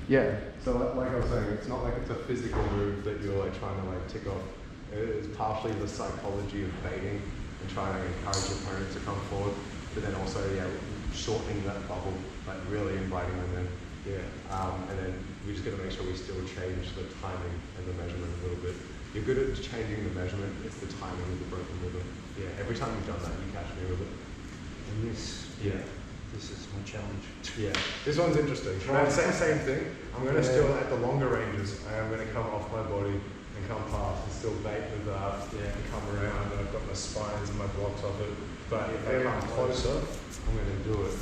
Yeah. So like I was saying, it's not like it's a physical move that you're like trying to like tick off. It's partially the psychology of baiting and trying to encourage your opponent to come forward, but then also shortening that bubble, like really inviting them in. And then we just got to make sure we still change the timing and the measurement a little bit. You're good at changing the measurement, it's the timing of the broken rhythm. Yeah, every time you've done that, you catch me with it. And this is my challenge. Yeah, this one's interesting. Right. Same thing. I'm going to still, at the longer ranges, I am going to come off my body and come past and still bait with that and come around, and I've got my spines and my blocks of it. But if I come closer, I'm going to do it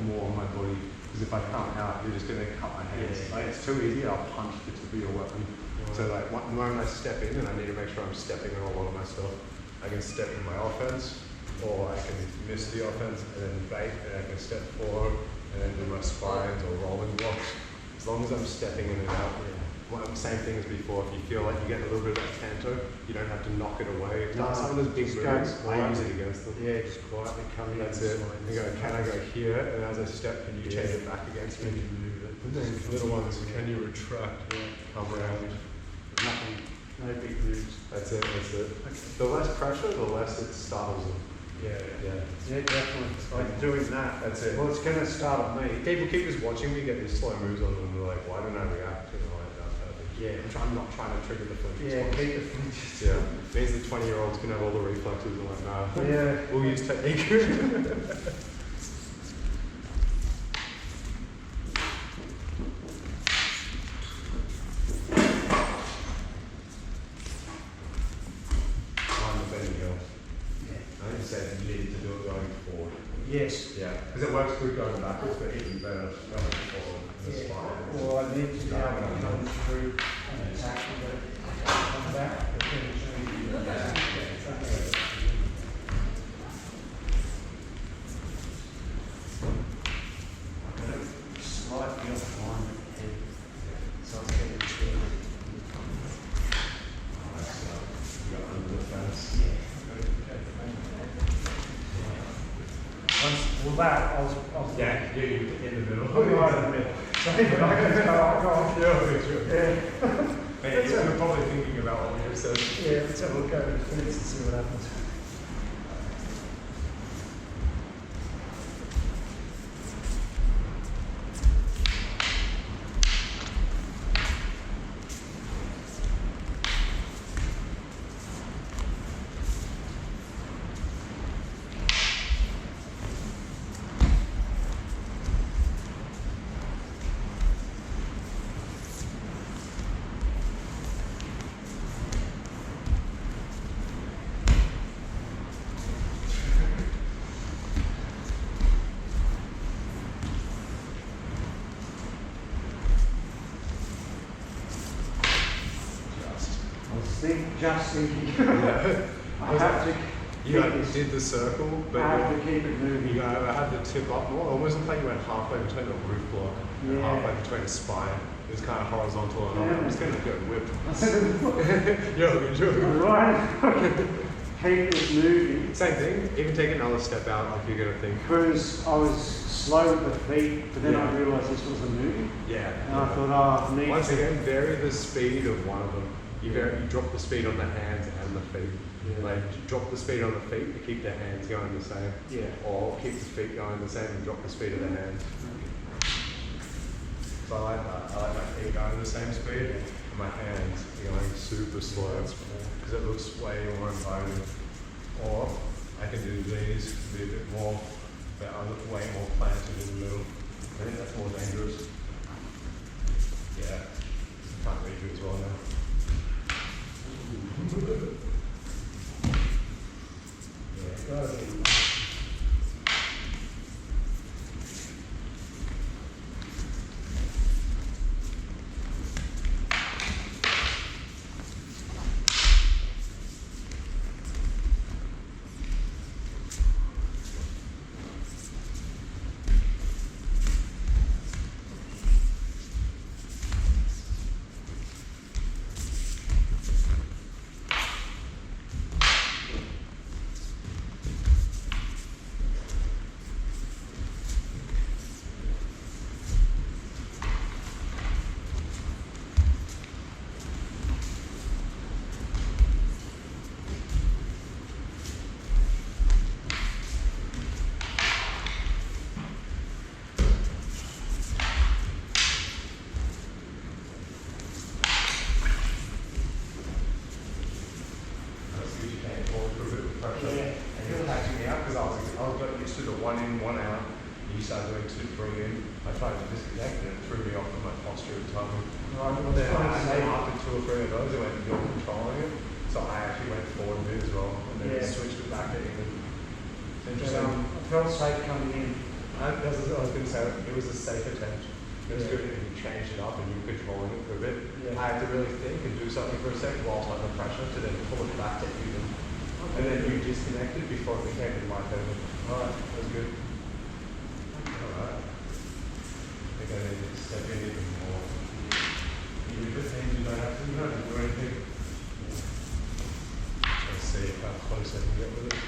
more on my body. Because if I come out, you're just going to cut my hands. Like, it's too easy, I'll punch the tip of your weapon. So like when I step in, and I need to make sure I'm stepping on a lot of my stuff, I can step in my offense, or I can miss the offense and then bait, and I can step forward and then do my spines or rolling blocks. As long as I'm stepping in and out. Same thing as before, if you feel like you get a little bit of that Tanto, you don't have to knock it away. Some of those big moves, I use it against them. Yeah, just quietly come in. That's it. And go, can I go here? And as I step, can you change it back against me? And then little ones, can you retract? Come around. Nothing, no big moves. That's it. Okay. The less pressure, the less it startles them. Yeah, definitely. Like doing that. That's it. Well, it's going to startle me. People keep just watching me get these slow moves on them, and they're like, why don't I react? And I'm like, that's perfect. Yeah. I'm not trying to trigger the flinch. Yeah, keep the flinches. Yeah. Means the 20-year-olds can have all the reflexes. I'm like, nah. Yeah. We'll use technique. Yes. Yeah, because it works good going backwards, but even better going forward in the spine. Well, I need to be able to come through and attack and come back. Slightly off line with the head, so I'm getting scared. You got under the fence. Well, that, I was you in the middle. right in the middle. So even I can go off. You're probably thinking about what we just said. Yeah, let's have a look over the fence and see what happens. Just thinking. I have to. You did the circle, but I have to keep it moving. I had to tip up more. Almost like you went halfway between the roof block and halfway between the spine. It was kind of horizontal, and I'm just going to go whip. You're right. Keep it moving. Same thing. Even take another step out if you're going to think. Because I was slow with the feet, but then I realised this wasn't moving. Yeah. And I thought, I need Once again, vary the speed of one of them. You drop the speed on the hands and the feet. Like drop the speed on the feet to keep the hands going the same. Or keep the feet going the same and drop the speed of the hands. So I like that. I like my feet going the same speed and my hands going super slow because it looks way more inviting. Or I can do these, be a bit more, but I look way more planted in the middle. I think that's more dangerous. Yeah, I can't read you as well now. forward for a bit of pressure. Yeah. And you're catching me out because I was got used to the 1 in, 1 out. You started doing 2, 3 in. I tried to disconnect and it threw me off of my posture at the time. Right, well, Then that's after 2 or 3 of those, I went, you're controlling it. So I actually went forward a bit as well. And then switched it back to even. It's interesting. I felt safe coming in. I was going to say, it was a safe attempt. It was good and you changed it up and you were controlling it for a bit. Yeah. I had to really think and do something for a second whilst under pressure to then pull it back to even. And then you disconnected before it became in my favor. Alright, that was good. Alright. I think I need to step in even more. You do good things, you don't have to do anything. Let's see how close I can get with it.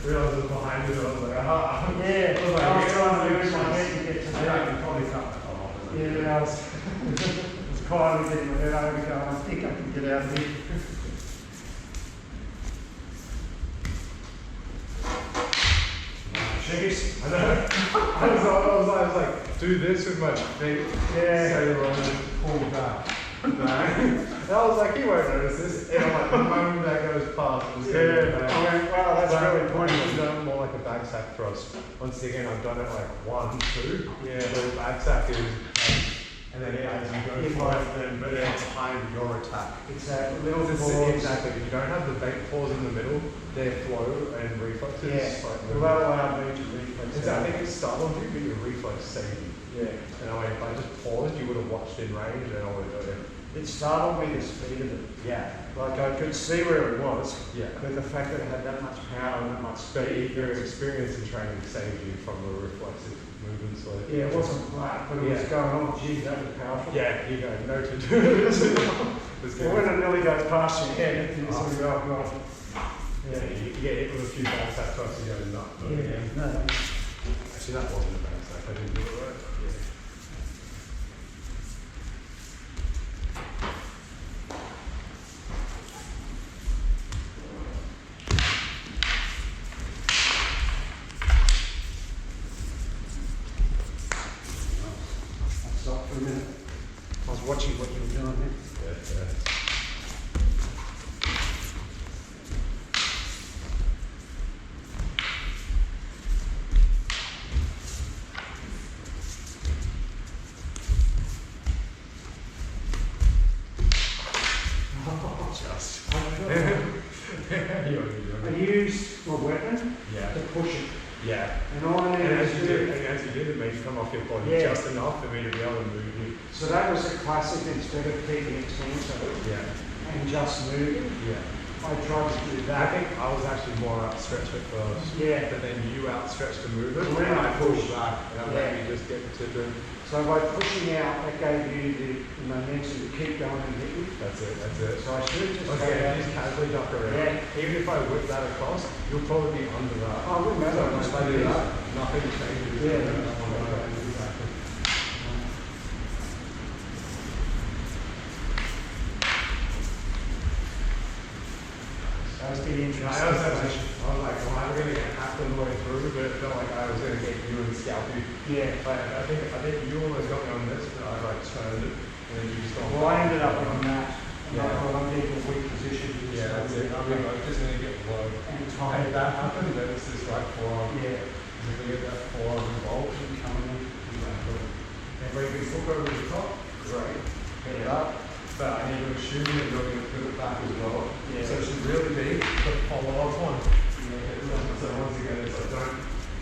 Realised it was behind it, I was like, aha. Yeah, I was trying to use my head to get to Yeah, I that. can probably cut that off. Yeah, I was quietly getting my head over going, I think I can get out of here. Jeez, I know. I was like, do this with my feet. Yeah. Say the wrong and pull back. And I was like, he won't notice this. And I'm like, the moment that goes past, I'm just Yeah, I went, wow, that's really pointy. I've done it more like a back sack thrust. Once again, I've done it like 1, 2. Yeah. So the back sack is, and then as you go for it, then but then time your attack. It's a little It's pause. exactly. If you don't have the bait pause in the middle, their flow and reflexes. Yeah, Like, will that allow me to reflex? I think it startled you, but your reflex saved you. Yeah. And I mean, if I just paused, you would have watched in range and I would have done it. It startled me the speed of it. Yeah. Like I could see where it was, Yeah. but the fact that it had that much power and that much But speed. your experience in training saved you from the reflexive movements. Like, Yeah, it wasn't flat, but it was Yeah. going, oh geez, that was powerful. Yeah, you go, noted. It's good. Well, when it nearly goes past your head, you sort of go, oh god. Yeah, you get hit with a few back sack thrusts and you go, not doing it again. No. Actually, that wasn't a back sack. I didn't do it right. Yeah. I stopped for a minute. I was watching what you were doing there. Yeah. I used my weapon Yeah. to push it. Yeah. And all I And needed as to you do, did, it made you come off your body Yeah. just enough for me to be able to move you. so that was a classic instead of keeping it tense Yeah. and just moving. Yeah. I tried to do I that. think I was actually more outstretched at first. Yeah. But then you outstretched the movement When and I I pulled pushed, back and I yeah. let you just get to the. So by pushing out, that gave you the momentum to keep going and hit you. That's it. So I should have just Okay, go just out. casually duck around. Yeah. Even if I whip that across, you'll probably be under that. Oh, it wouldn't matter. So if I do that, nothing changes. Yeah. Exactly. That was pretty interesting. I was like, well, I'm going to get half the way through, but it felt like I was going to get you and scalp you. Yeah. But I think you almost got me on this, but I like turned it and then you just got. Well, I ended up on that. And I Yeah. thought I'm getting a weak position. Yeah, that's it. I'm just going to get low. And If tired. that happened, then it's this right forearm. Yeah. If we get that forearm involved, Keep coming in. exactly. And when we hook over the top, great. Get it up. But I need to assume that you're going to put it back as well. Yeah. So it should really be the follow-up one. So once again, it's like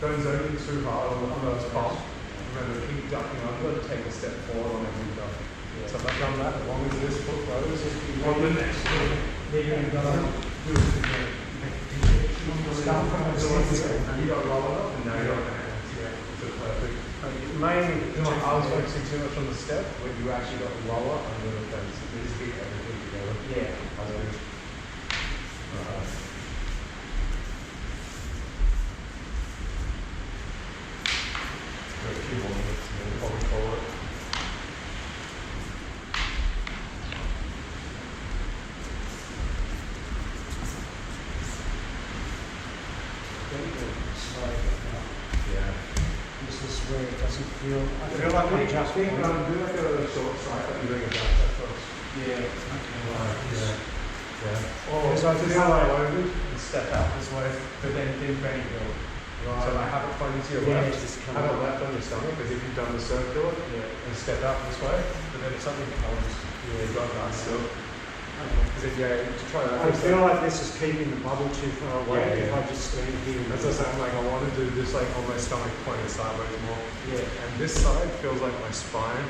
don't zone in too hard on those pops. Remember, keep ducking under, take a step forward on every duck. So if I've done that, as long as this foot goes, on the next one, then you're going to do it again. So once again, you got roll it up and now you're on the hands. Yeah, so perfect. Mainly, I was focusing too much on the step, when you actually got lower under the fence. It needs to be everything together. yeah. I think. A few more minutes and then probably call it. Yeah. This is where it doesn't feel. I feel like I'm just. do like a short strike, like you're doing a back step first. Yeah. Okay. Yeah. Or So I just feel like like loaded and step out this way, but then bend heel. Right. So like have it pointing to your left, have it left on your stomach, as if you've done the circular, and step out this way. But then if something comes, you've got that still. Because if to try that. I feel like this is keeping the bubble too far away. Yeah, If I just stand here. That's what I'm saying, like I want to do this like on my stomach pointing sideways more. Yeah. And this side feels like my spine,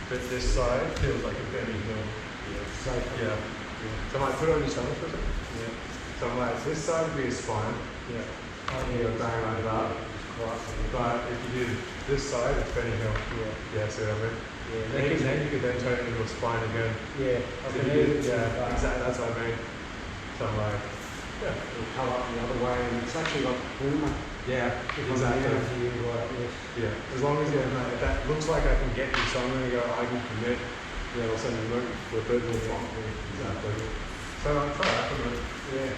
but this side feels like a bending heel. Yeah. Yeah. So I might put it on your stomach for a second. Yeah. So I'm like, this side would be a spine. Yeah. You go bang like that. But if you did this side, it's bending heel. Yeah. Yeah, see what I mean? Yeah. Then you could then turn it into a spine again. Yeah. So exactly, that's what I mean. So I'm like, It'll come up the other way, and it's actually like Cromer. yeah, exactly. Yeah, as long as if that looks like I can get you, so I'm going to go, I can commit. Yeah, I'll send you a note for a third one. Exactly. So I'll try that for a minute. Yeah.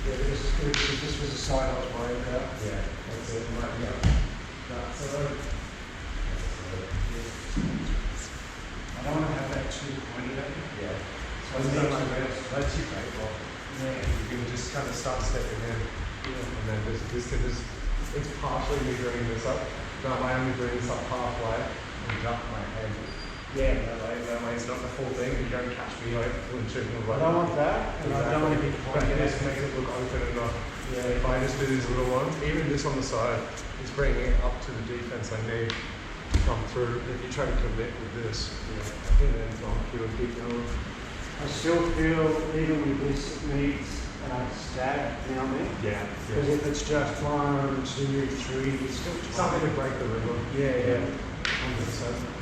Yeah, this is good because this was the side I was worried about. Yeah, that's it. Right, yeah. That's it. I don't want to have that too pointed at me. Yeah. So That's it's like that's your great block. Yeah. You can just kind of start stepping in. And then it's partially me bringing this up. But I only bring this up halfway and jump my head. Yeah. That way it's not the full thing. You don't catch me like flinching or I don't want that, and I don't want to be But pointed this at makes it look open enough. Yeah. If I just do these little ones, even this on the side, it's bringing it up to the defense I need to come through. If you try to commit with this, I think then it's on cue and keep going. I still feel, even with this, it needs stab down there. Yeah. Because if it's just 1, 2, 3, it's still Something to break the rhythm. Yeah. 100%.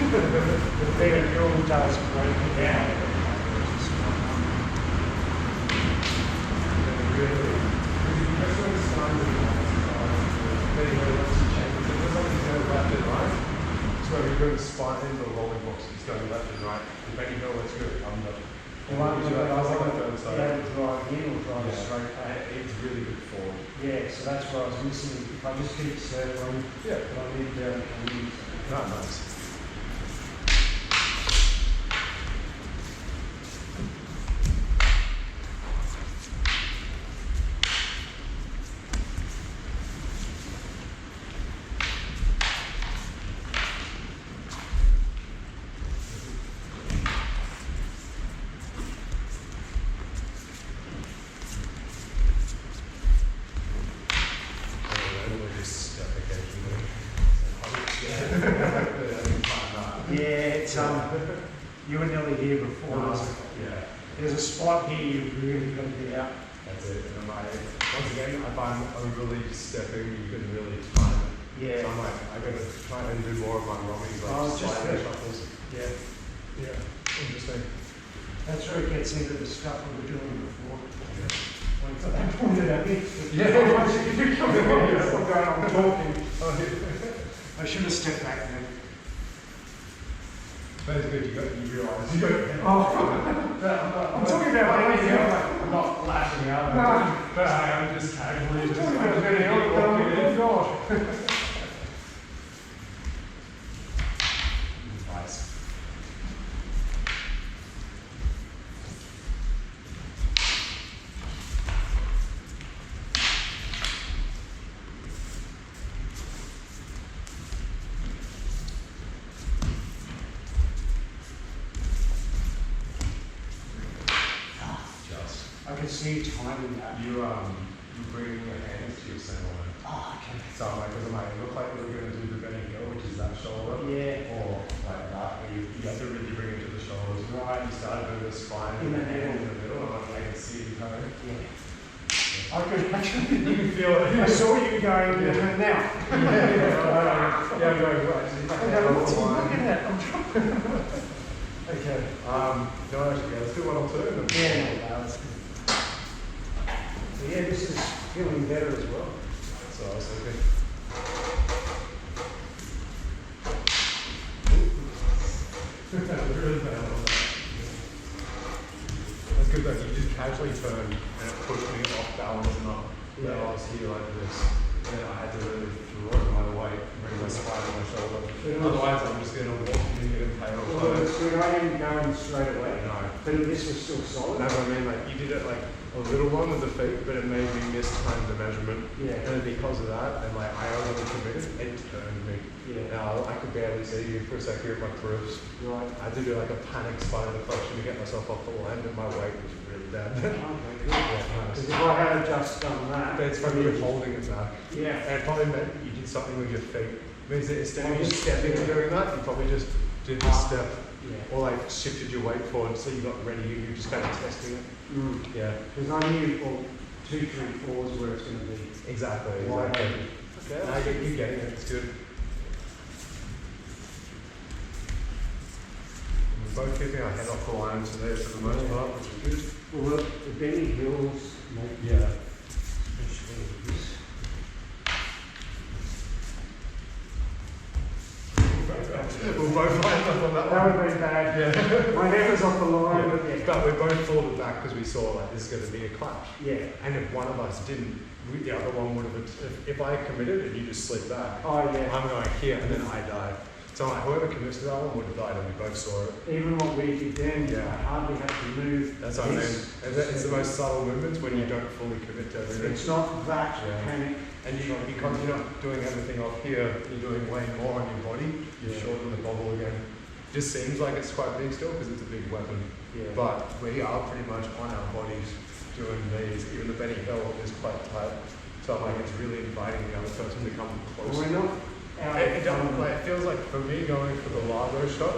The bigger hill does break it down. So we're going to spine into the rolling box, it's going left and right. The back heel, let's go under. Drive in or drive Yeah. straight back. It's really good forward. Yeah, so that's what I was missing. If I just keep circling, Yeah. but I need Not nice. Yeah, it's you were nearly here before. Yeah. There's a spot here you really got to get out. That's it. And once again, if I'm overly stepping, you can really time it. Yeah. So I'm like, I gotta try and do more of my rummies, like just sliding good. shuffles. Yeah. Interesting. That's where it gets into the stuff we were doing before. Yeah. When they pointed at me. Yeah. Once you come I'm talking. Oh, I should have stepped back then. But it's good, you realise. I'm talking about anything else. I'm not lashing out. No. But I'm just casually just talking about anything else. Oh, God. Nice. I can see you timing that. You bring your hands to your center line. Oh, okay. So I'm like, because I'm like, it looked like we were going to do the bending heel, which is that shoulder. Yeah. Or like that, where you have to really bring it to the shoulders. Right. You started doing the spine In the hand middle. in the middle, and I can see you coming. Yeah. I could actually. You can feel it. I saw you going now. Yeah, I'm going, right. Okay, what's he looking at? I'm trying. Okay. No, actually, let's do one or two. Yeah, no, that's good. So yeah, this is feeling better as well. So I was thinking. That's good though, you just casually turned and it pushed me off balance and up. Yeah. I was here like this. And I had to really throw my weight, bring my spine on my shoulder. Otherwise I'm just going to walk and get impaled. Well, it's good. I didn't go in straight away. No. But this was still solid. No, I mean, like, you did it like a little one with the feet, but it made me mistime the measurement. Yeah. And because of that, and like, I only committed, it turned me. Yeah. Now, I could barely see you for a second here at my proofs. Right. I had to do like a panic spine deflection to get myself off the land, and my weight was really bad. Okay, good. Because if I had just done that, But it's from you holding it back. yeah. And it probably meant you did something with your feet. It means that instead of just stepping and doing that, you probably just did the step. Yeah. Or like shifted your weight forward so you got ready, you were just kind of testing it. Yeah. Because I knew, well, 2, 3, 4 is where it's going to be. Exactly. Wide. Okay. I get you getting it, it's good. We're both keeping our head off the line today for the most part, which is good. Well, the Benny Hills, Yeah. especially this. We'll both line up on that That one. would have been bad. Yeah. My head was off the line, but yeah. But we both pulled it back because we saw like this is going to be a clash. Yeah. And if one of us didn't, the other one would have. If I committed and you just slid back, Oh, yeah. I'm going here and then I died. So like, whoever commits to that one would have died, and we both saw it. Even what we did then, Yeah. I hardly had to move. That's what I mean. And it's the most subtle movements when you don't fully commit to everything. It's not that Yeah. panic. And you, because you're not doing everything off here, you're doing way more on your body. You Yeah. shorten the bobble again. Just seems like it's quite big still because it's a big weapon. Yeah. But we are pretty much on our bodies doing these. Even the Benny Hill is quite tight. So like it's really inviting the other person to come close. We're not out. It doesn't, like, it feels like for me going for the Largo shot,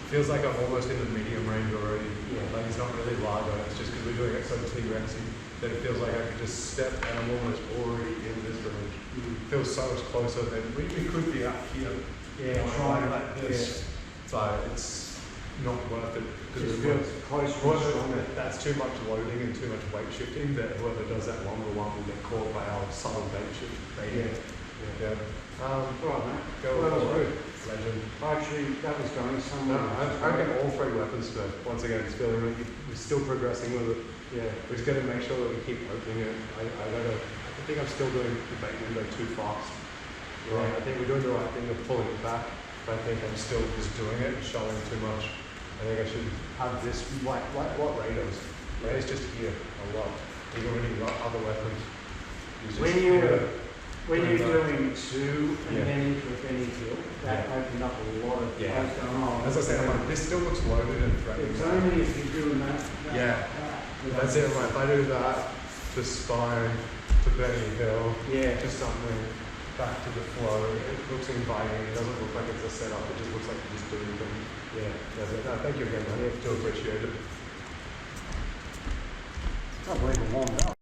feels like I'm almost in the medium range already. Yeah. Like it's not really Largo, it's just because we're doing it so T-Rexy that it feels like I could just step and I'm almost already in this range. It feels so much closer than we could be up here. Yeah, Trying trying like this. But it's not worth it because Just feels close to stronger. that's too much loading and too much weight shifting that whoever does that longer one will get caught by our subtle weight shift. Yeah. Right, mate. Go Well, that was good. good. Legend. Actually, that was going No, somewhere. I get all three weapons today. Once again, it's feeling like we're still progressing with it. Yeah. We're just going to make sure that we keep opening it. I think I'm still doing the bait window too fast. Right. I think we're doing the right thing of pulling it back, but I think I'm still just doing it and showing too much. I think I should have this, like what Raiders? Raiders just here a lot. You've already got other weapons. When you're doing 2 and Yeah. then into a Benny Hill, that opened up a lot of Yeah. things going on. As I said, I'm like, this still looks loaded and threatening. It's only if you're doing that. Yeah. That's it, like, if I do that to spine, to Benny Hill, Yeah. to something back to the flow, it looks inviting, it doesn't look like it's a setup, it just looks like you're just doing things. Yeah, that's it. No, thank you again, man. I do appreciate it. I can't believe it warmed up.